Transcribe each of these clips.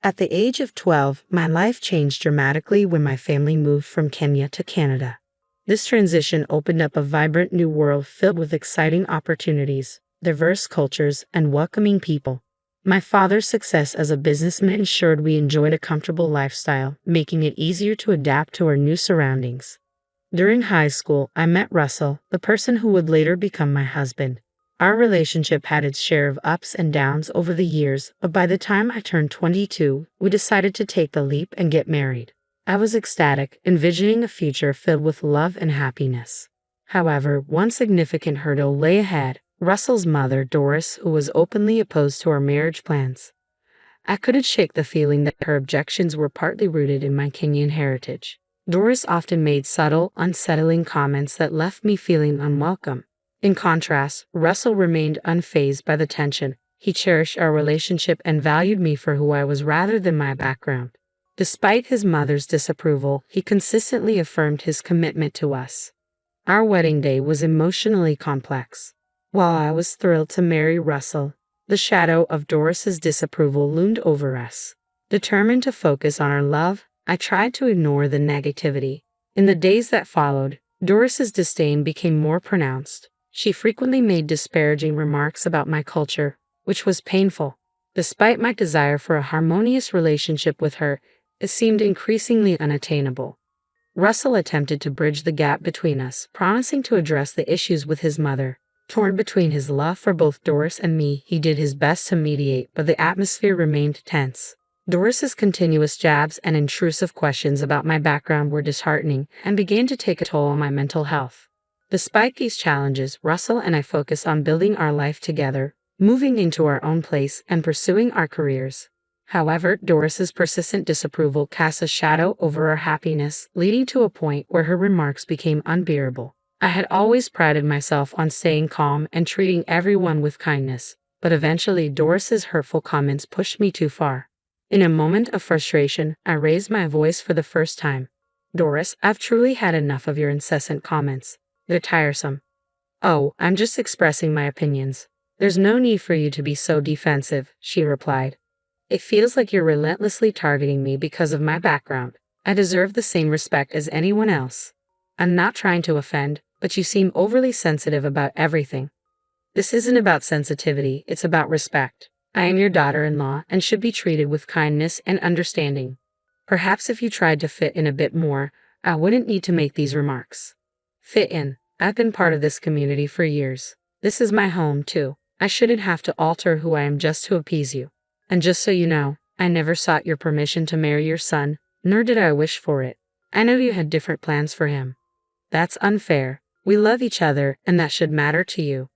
At the age of 12, my life changed dramatically when my family moved from Kenya to Canada. This transition opened up a vibrant new world filled with exciting opportunities, diverse cultures, and welcoming people. My father's success as a businessman ensured we enjoyed a comfortable lifestyle, making it easier to adapt to our new surroundings. During high school, I met Russell, the person who would later become my husband. Our relationship had its share of ups and downs over the years, but by the time I turned 22, we decided to take the leap and get married. I was ecstatic, envisioning a future filled with love and happiness. However, one significant hurdle lay ahead: Russell's mother, Doris, who was openly opposed to our marriage plans. I couldn't shake the feeling that her objections were partly rooted in my Kenyan heritage. Doris often made subtle, unsettling comments that left me feeling unwelcome. In contrast, Russell remained unfazed by the tension. He cherished our relationship and valued me for who I was rather than my background. Despite his mother's disapproval, he consistently affirmed his commitment to us. Our wedding day was emotionally complex. While I was thrilled to marry Russell, the shadow of Doris's disapproval loomed over us. Determined to focus on our love, I tried to ignore the negativity. In the days that followed, Doris's disdain became more pronounced. She frequently made disparaging remarks about my culture, which was painful. Despite my desire for a harmonious relationship with her, it seemed increasingly unattainable. Russell attempted to bridge the gap between us, promising to address the issues with his mother. Torn between his love for both Doris and me, he did his best to mediate, but the atmosphere remained tense. Doris's continuous jabs and intrusive questions about my background were disheartening and began to take a toll on my mental health. Despite these challenges, Russell and I focused on building our life together, moving into our own place, and pursuing our careers. However, Doris's persistent disapproval cast a shadow over our happiness, leading to a point where her remarks became unbearable. I had always prided myself on staying calm and treating everyone with kindness, but eventually Doris's hurtful comments pushed me too far. In a moment of frustration, I raised my voice for the first time. "Doris, I've truly had enough of your incessant comments. They're tiresome." "Oh, I'm just expressing my opinions. There's no need for you to be so defensive," she replied. "It feels like you're relentlessly targeting me because of my background. I deserve the same respect as anyone else. I'm not trying to offend, but you seem overly sensitive about everything." "This isn't about sensitivity, it's about respect. I am your daughter-in-law and should be treated with kindness and understanding. Perhaps if you tried to fit in a bit more, I wouldn't need to make these remarks." "Fit in? I've been part of this community for years. This is my home, too. I shouldn't have to alter who I am just to appease you. And just so you know, I never sought your permission to marry your son, nor did I wish for it. I know you had different plans for him." "That's unfair. We love each other, and that should matter to you.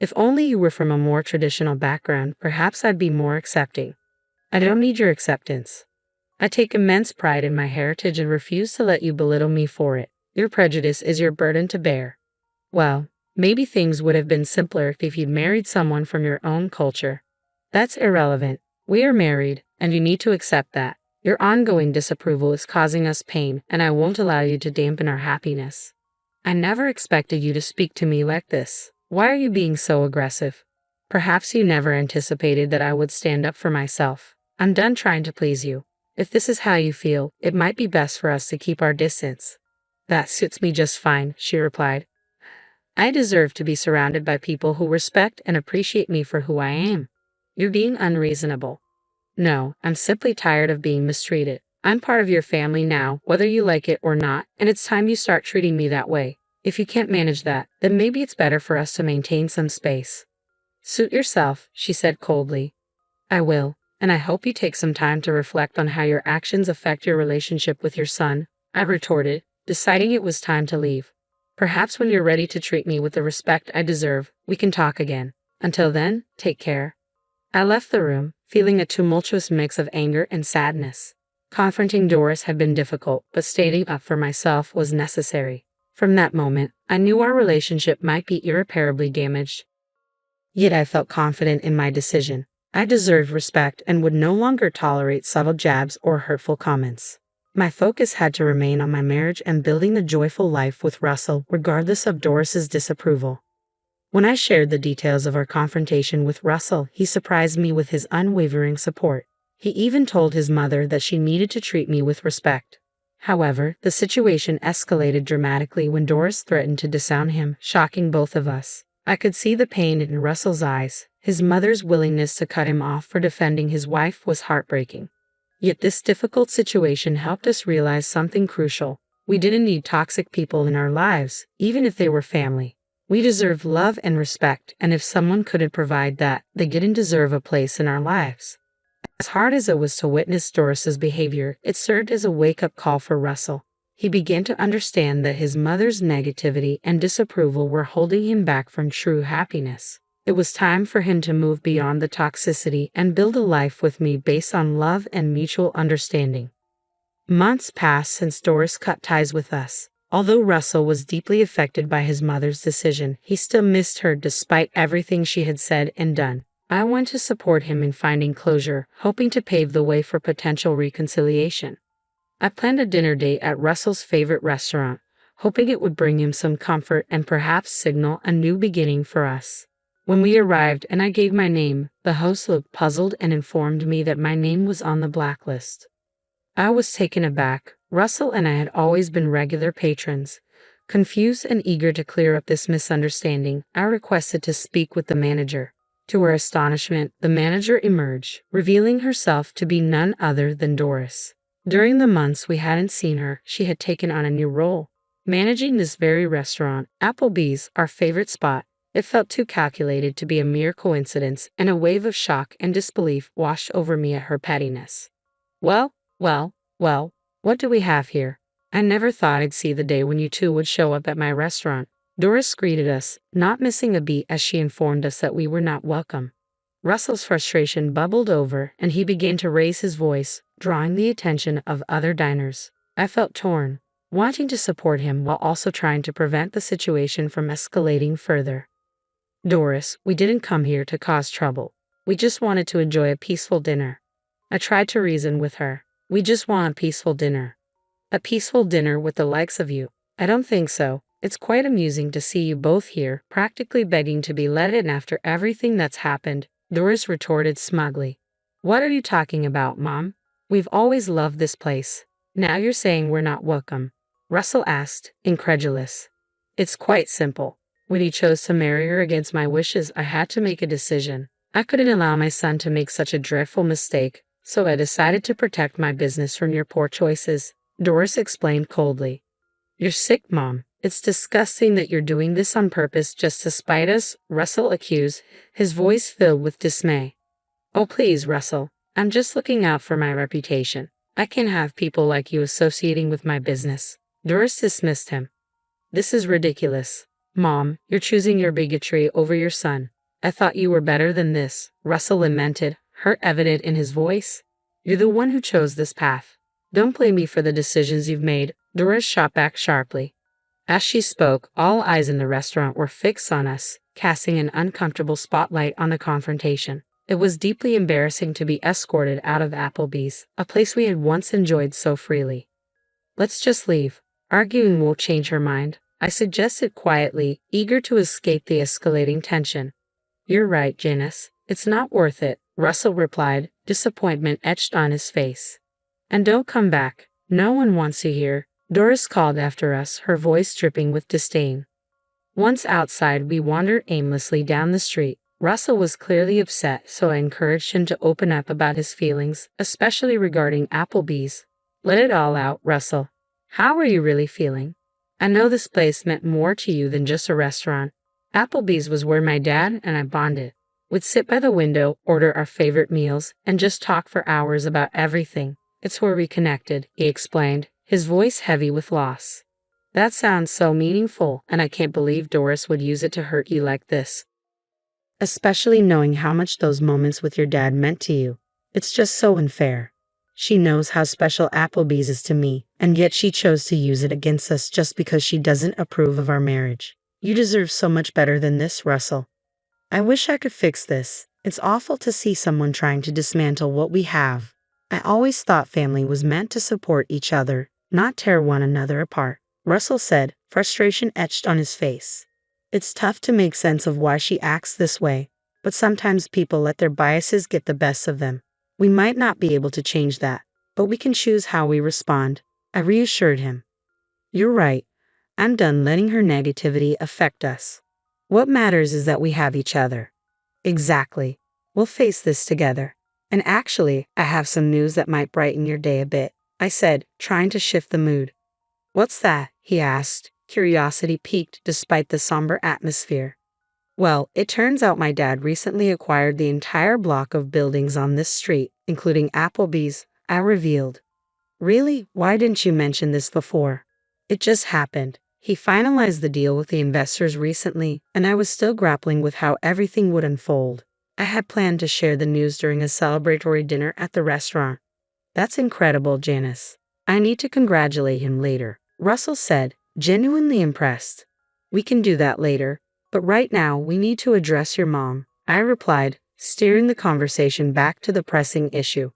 If only you were from a more traditional background, perhaps I'd be more accepting." "I don't need your acceptance. I take immense pride in my heritage and refuse to let you belittle me for it. Your prejudice is your burden to bear." "Well, maybe things would have been simpler if you'd married someone from your own culture." "That's irrelevant. We are married, and you need to accept that. Your ongoing disapproval is causing us pain, and I won't allow you to dampen our happiness." "I never expected you to speak to me like this. Why are you being so aggressive?" "Perhaps you never anticipated that I would stand up for myself. I'm done trying to please you. If this is how you feel, it might be best for us to keep our distance." "That suits me just fine," she replied. "I deserve to be surrounded by people who respect and appreciate me for who I am." "You're being unreasonable." "No, I'm simply tired of being mistreated. I'm part of your family now, whether you like it or not, and it's time you start treating me that way. If you can't manage that, then maybe it's better for us to maintain some space." "Suit yourself," she said coldly. "I will, and I hope you take some time to reflect on how your actions affect your relationship with your son," I retorted, deciding it was time to leave. "Perhaps when you're ready to treat me with the respect I deserve, we can talk again. Until then, take care." I left the room, feeling a tumultuous mix of anger and sadness. Confronting Doris had been difficult, but standing up for myself was necessary. From that moment, I knew our relationship might be irreparably damaged. Yet I felt confident in my decision. I deserved respect and would no longer tolerate subtle jabs or hurtful comments. My focus had to remain on my marriage and building a joyful life with Russell, regardless of Doris's disapproval. When I shared the details of our confrontation with Russell, he surprised me with his unwavering support. He even told his mother that she needed to treat me with respect. However, the situation escalated dramatically when Doris threatened to disown him, shocking both of us. I could see the pain in Russell's eyes. His mother's willingness to cut him off for defending his wife was heartbreaking. Yet this difficult situation helped us realize something crucial. We didn't need toxic people in our lives, even if they were family. We deserve love and respect, and if someone couldn't provide that, they didn't deserve a place in our lives. As hard as it was to witness Doris's behavior, it served as a wake-up call for Russell. He began to understand that his mother's negativity and disapproval were holding him back from true happiness. It was time for him to move beyond the toxicity and build a life with me based on love and mutual understanding. Months passed since Doris cut ties with us. Although Russell was deeply affected by his mother's decision, he still missed her despite everything she had said and done. I want to support him in finding closure, hoping to pave the way for potential reconciliation. I planned a dinner date at Russell's favorite restaurant, hoping it would bring him some comfort and perhaps signal a new beginning for us. When we arrived and I gave my name, the host looked puzzled and informed me that my name was on the blacklist. I was taken aback. Russell and I had always been regular patrons. Confused and eager to clear up this misunderstanding, I requested to speak with the manager. To our astonishment, the manager emerged, revealing herself to be none other than Doris. During the months we hadn't seen her, she had taken on a new role, managing this very restaurant, Applebee's, our favorite spot. It felt too calculated to be a mere coincidence, and a wave of shock and disbelief washed over me at her pettiness. Well, what do we have here? I never thought I'd see the day when you two would show up at my restaurant. Doris greeted us, not missing a beat as she informed us that we were not welcome. Russell's frustration bubbled over, and he began to raise his voice, drawing the attention of other diners. I felt torn, wanting to support him while also trying to prevent the situation from escalating further. Doris, we didn't come here to cause trouble. We just wanted to enjoy a peaceful dinner. I tried to reason with her. We just want a peaceful dinner. A peaceful dinner with the likes of you. I don't think so. It's quite amusing to see you both here, practically begging to be let in after everything that's happened, Doris retorted smugly. What are you talking about, Mom? We've always loved this place. Now you're saying we're not welcome. Russell asked, incredulous. It's quite simple. When he chose to marry her against my wishes, I had to make a decision. I couldn't allow my son to make such a dreadful mistake, so I decided to protect my business from your poor choices, Doris explained coldly. You're sick, Mom. It's disgusting that you're doing this on purpose just to spite us, Russell accused, his voice filled with dismay. Oh please, Russell. I'm just looking out for my reputation. I can't have people like you associating with my business. Doris dismissed him. This is ridiculous. Mom, you're choosing your bigotry over your son. I thought you were better than this, Russell lamented, hurt evident in his voice. You're the one who chose this path. Don't blame me for the decisions you've made, Doris shot back sharply. As she spoke, all eyes in the restaurant were fixed on us, casting an uncomfortable spotlight on the confrontation. It was deeply embarrassing to be escorted out of Applebee's, a place we had once enjoyed so freely. Let's just leave. Arguing won't change her mind, I suggested quietly, eager to escape the escalating tension. You're right, Janice. It's not worth it, Russell replied, disappointment etched on his face. And don't come back. No one wants you here, Doris called after us, her voice dripping with disdain. Once outside, we wandered aimlessly down the street. Russell was clearly upset, so I encouraged him to open up about his feelings, especially regarding Applebee's. Let it all out, Russell. How are you really feeling? I know this place meant more to you than just a restaurant. Applebee's was where my dad and I bonded. We'd sit by the window, order our favorite meals, and just talk for hours about everything. It's where we connected, he explained, his voice heavy with loss. That sounds so meaningful, and I can't believe Doris would use it to hurt you like this. Especially knowing how much those moments with your dad meant to you. It's just so unfair. She knows how special Applebee's is to me, and yet she chose to use it against us just because she doesn't approve of our marriage. You deserve so much better than this, Russell. I wish I could fix this. It's awful to see someone trying to dismantle what we have. I always thought family was meant to support each other, not tear one another apart, Russell said, frustration etched on his face. It's tough to make sense of why she acts this way, but sometimes people let their biases get the best of them. We might not be able to change that, but we can choose how we respond. I reassured him. You're right. I'm done letting her negativity affect us. What matters is that we have each other. Exactly. We'll face this together. And actually, I have some news that might brighten your day a bit, I said, trying to shift the mood. What's that? He asked, curiosity piqued despite the somber atmosphere. Well, it turns out my dad recently acquired the entire block of buildings on this street, including Applebee's, I revealed. Really? Why didn't you mention this before? It just happened. He finalized the deal with the investors recently, and I was still grappling with how everything would unfold. I had planned to share the news during a celebratory dinner at the restaurant. That's incredible, Janice. I need to congratulate him later, Russell said, genuinely impressed. We can do that later, but right now we need to address your mom, I replied, steering the conversation back to the pressing issue.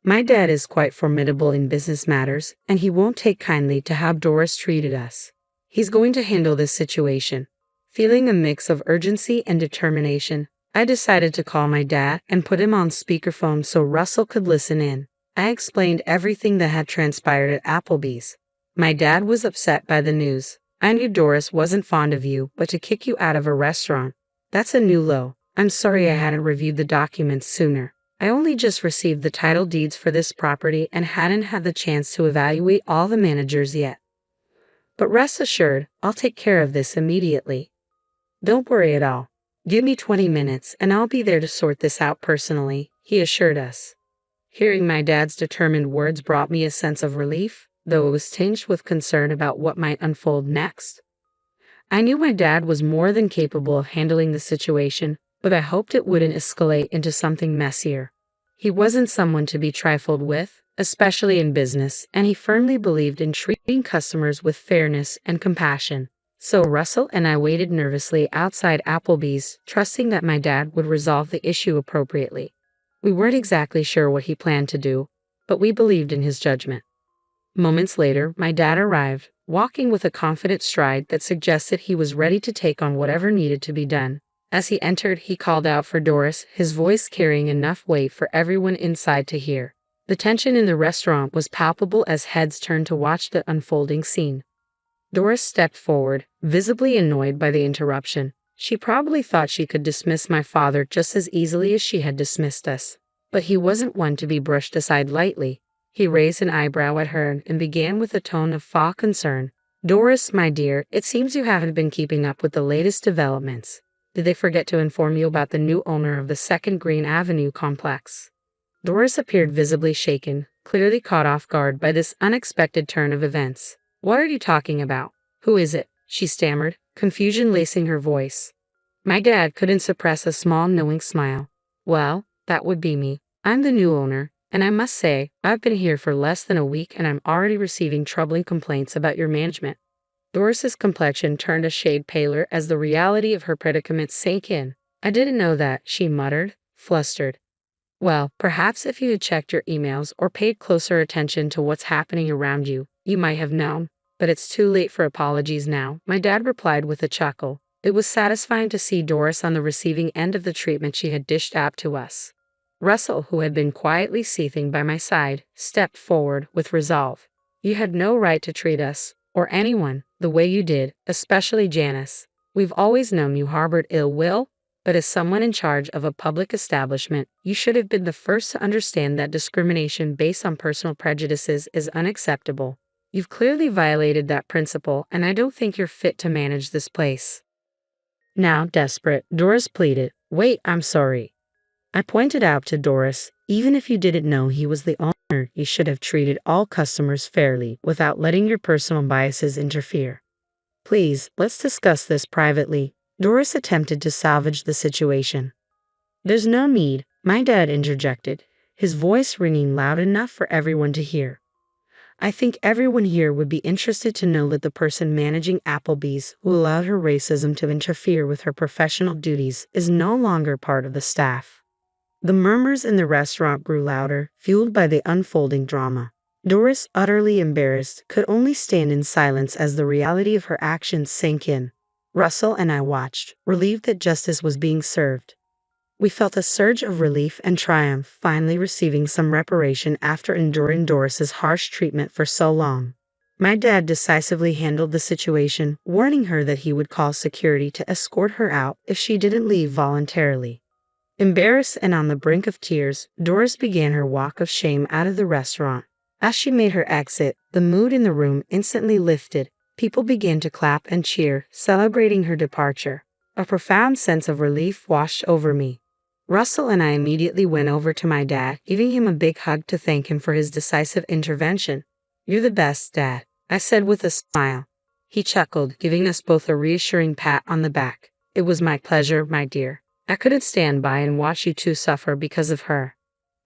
My dad is quite formidable in business matters, and he won't take kindly to how Doris treated us. He's going to handle this situation. Feeling a mix of urgency and determination, I decided to call my dad and put him on speakerphone so Russell could listen in. I explained everything that had transpired at Applebee's. My dad was upset by the news. I knew Doris wasn't fond of you, but to kick you out of a restaurant, that's a new low. I'm sorry I hadn't reviewed the documents sooner. I only just received the title deeds for this property and hadn't had the chance to evaluate all the managers yet. But rest assured, I'll take care of this immediately. Don't worry at all. Give me 20 minutes and I'll be there to sort this out personally, he assured us. Hearing my dad's determined words brought me a sense of relief, though it was tinged with concern about what might unfold next. I knew my dad was more than capable of handling the situation, but I hoped it wouldn't escalate into something messier. He wasn't someone to be trifled with, especially in business, and he firmly believed in treating customers with fairness and compassion. So Russell and I waited nervously outside Applebee's, trusting that my dad would resolve the issue appropriately. We weren't exactly sure what he planned to do, but we believed in his judgment. Moments later, my dad arrived, walking with a confident stride that suggested he was ready to take on whatever needed to be done. As he entered, he called out for Doris, his voice carrying enough weight for everyone inside to hear. The tension in the restaurant was palpable as heads turned to watch the unfolding scene. Doris stepped forward, visibly annoyed by the interruption. She probably thought she could dismiss my father just as easily as she had dismissed us. But he wasn't one to be brushed aside lightly. He raised an eyebrow at her and began with a tone of faux concern. Doris, my dear, it seems you haven't been keeping up with the latest developments. Did they forget to inform you about the new owner of the 2nd Green Avenue complex? Doris appeared visibly shaken, clearly caught off guard by this unexpected turn of events. What are you talking about? Who is it? She stammered, confusion lacing her voice. My dad couldn't suppress a small knowing smile. Well, that would be me. I'm the new owner, and I must say, I've been here for less than a week and I'm already receiving troubling complaints about your management. Doris's complexion turned a shade paler as the reality of her predicament sank in. I didn't know that, she muttered, flustered. Well, perhaps if you had checked your emails or paid closer attention to what's happening around you, you might have known. But it's too late for apologies now, my dad replied with a chuckle. It was satisfying to see Doris on the receiving end of the treatment she had dished out to us. Russell, who had been quietly seething by my side, stepped forward with resolve. You had no right to treat us, or anyone, the way you did, especially Janice. We've always known you harbored ill will, but as someone in charge of a public establishment, you should have been the first to understand that discrimination based on personal prejudices is unacceptable. You've clearly violated that principle, and I don't think you're fit to manage this place. Now, desperate, Doris pleaded. Wait, I'm sorry. I pointed out to Doris, even if you didn't know he was the owner, you should have treated all customers fairly without letting your personal biases interfere. Please, let's discuss this privately. Doris attempted to salvage the situation. There's no need, my dad interjected, his voice ringing loud enough for everyone to hear. I think everyone here would be interested to know that the person managing Applebee's who allowed her racism to interfere with her professional duties is no longer part of the staff. The murmurs in the restaurant grew louder, fueled by the unfolding drama. Doris, utterly embarrassed, could only stand in silence as the reality of her actions sank in. Russell and I watched, relieved that justice was being served. We felt a surge of relief and triumph, finally receiving some reparation after enduring Doris's harsh treatment for so long. My dad decisively handled the situation, warning her that he would call security to escort her out if she didn't leave voluntarily. Embarrassed and on the brink of tears, Doris began her walk of shame out of the restaurant. As she made her exit, the mood in the room instantly lifted. People began to clap and cheer, celebrating her departure. A profound sense of relief washed over me. Russell and I immediately went over to my dad, giving him a big hug to thank him for his decisive intervention. "You're the best, Dad," I said with a smile. He chuckled, giving us both a reassuring pat on the back. "It was my pleasure, my dear. I couldn't stand by and watch you two suffer because of her."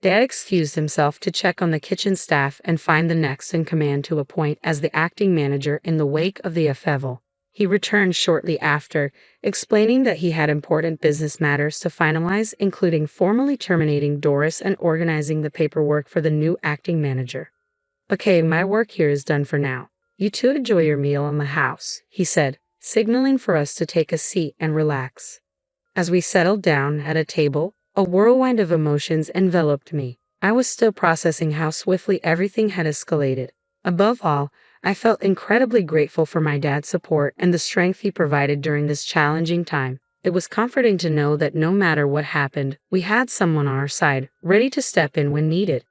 Dad excused himself to check on the kitchen staff and find the next in command to appoint as the acting manager in the wake of the upheaval. He returned shortly after, explaining that he had important business matters to finalize, including formally terminating Doris and organizing the paperwork for the new acting manager. "Okay, my work here is done for now. You two enjoy your meal in the house," he said, signaling for us to take a seat and relax. As we settled down at a table, a whirlwind of emotions enveloped me. I was still processing how swiftly everything had escalated. Above all, I felt incredibly grateful for my dad's support and the strength he provided during this challenging time. It was comforting to know that no matter what happened, we had someone on our side, ready to step in when needed.